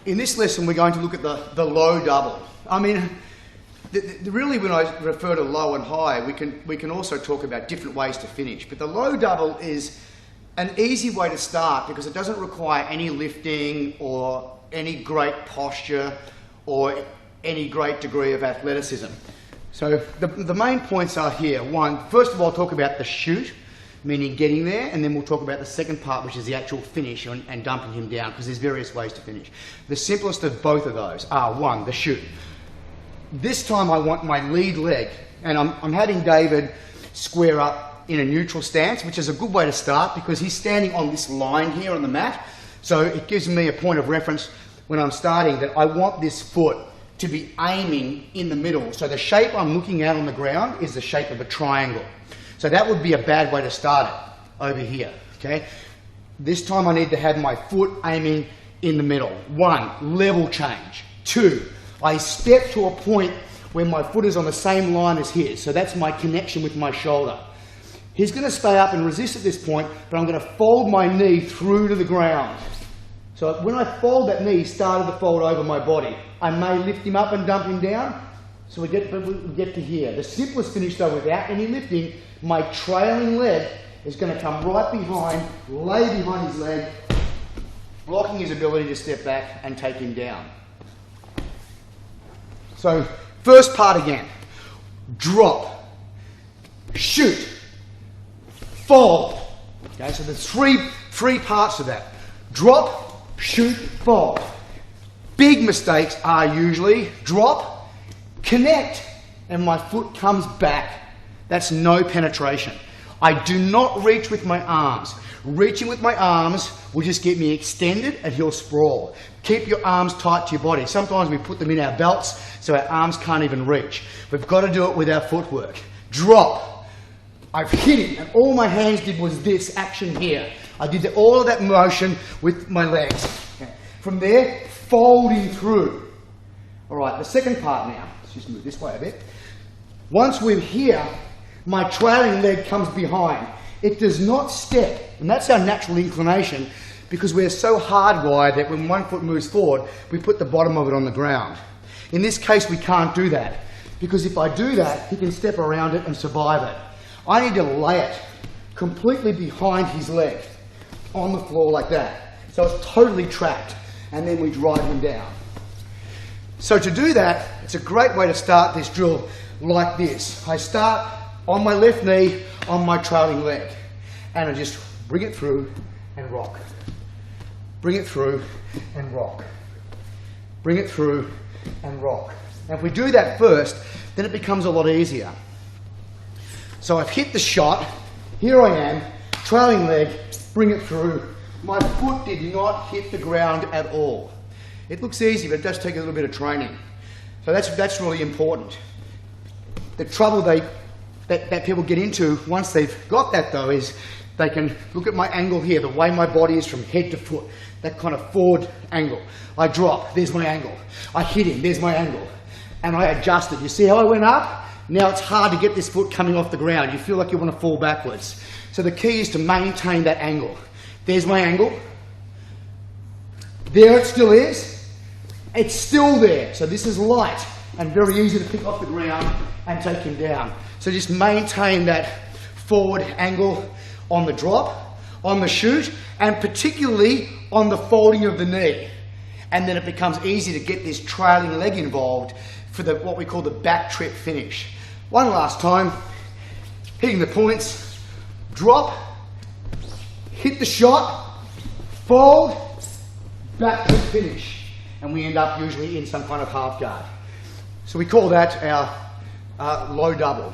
in this lesson we're going to look at the low double. I mean, really when I refer to low and high, we can also talk about different ways to finish. But the low double is an easy way to start because it doesn't require any lifting or any great posture or any great degree of athleticism. So the main points are here. One, first of all, I'll talk about the shoot, meaning getting there, and then we'll talk about the second part, which is the actual finish and dumping him down, because there's various ways to finish. The simplest of both of those are, one, the shoot. This time I want my lead leg, and I'm having David square up in a neutral stance, which is a good way to start because he's standing on this line here on the mat. So it gives me a point of reference when I'm starting that I want this foot to be aiming in the middle. So the shape I'm looking at on the ground is the shape of a triangle. So that would be a bad way to start it over here, okay? This time I need to have my foot aiming in the middle. One, level change. Two, I step to a point where my foot is on the same line as his. So that's my connection with my shoulder. He's going to stay up and resist at this point, but I'm going to fold my knee through to the ground. So when I fold that knee, started to fold over my body. I may lift him up and dump him down. So we get to here. The simplest finish though, without any lifting, my trailing leg is going to come right behind, lay behind his leg, blocking his ability to step back and take him down. So first part again, drop, shoot, fold. Okay, so there's three parts to that. Drop, shoot, fold. Big mistakes are usually drop, connect, and my foot comes back. That's no penetration. I do not reach with my arms. Reaching with my arms will just get me extended and he'll sprawl. Keep your arms tight to your body. Sometimes we put them in our belts so our arms can't even reach. We've got to do it with our footwork. Drop. I've hit him and all my hands did was this action here. I did all of that motion with my legs. Okay. From there, folding through. All right, the second part now. Let's just move this way a bit. Once we're here, my trailing leg comes behind. It does not step, and that's our natural inclination because we're so hardwired that when one foot moves forward, we put the bottom of it on the ground. In this case, we can't do that because if I do that, he can step around it and survive it. I need to lay it completely behind his leg on the floor like that. So it's totally trapped, and then we drive him down. So to do that, it's a great way to start this drill like this. I start on my left knee, on my trailing leg, and I just bring it through and rock. Bring it through and rock. Bring it through and rock. Now if we do that first, then it becomes a lot easier. So I've hit the shot, here I am, trailing leg, bring it through. My foot did not hit the ground at all. It looks easy, but it does take a little bit of training. So that's really important. The trouble that people get into once they've got that though is they can look at my angle here, the way my body is from head to foot, that kind of forward angle. I drop, there's my angle. I hit him, there's my angle. And I adjust it. You see how I went up? Now it's hard to get this foot coming off the ground. You feel like you want to fall backwards. So the key is to maintain that angle. There's my angle. There it still is. It's still there. So this is light and very easy to pick off the ground and take him down. So just maintain that forward angle on the drop, on the shoot, and particularly on the folding of the knee. And then it becomes easy to get this trailing leg involved for what we call the back trip finish. One last time, hitting the points, drop, hit the shot, fold, back trip finish. And we end up usually in some kind of half guard. So we call that our low double.